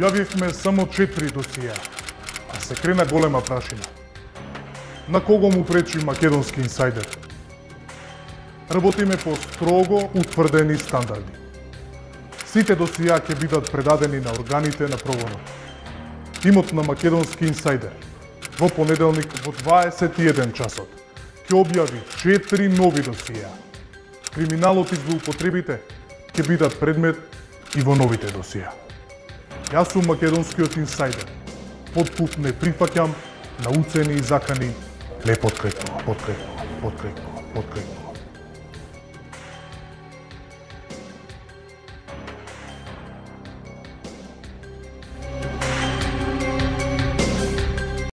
Објавивме само 4 досија, а се крена голема прашина. На кого му пречи македонски инсайдер? Работиме по строго утврдени стандарди. Сите досија ќе бидат предадени на органите на прогонот. Тимот на македонски инсайдер во понеделник во 21 часот ќе објави 4 нови досија. Криминалот и злоупотребите ќе бидат предмет и во новите досија. Јас сум македонскиот инсайдер. Подкуп не прифаќам на уцени и закани, не подкрепно.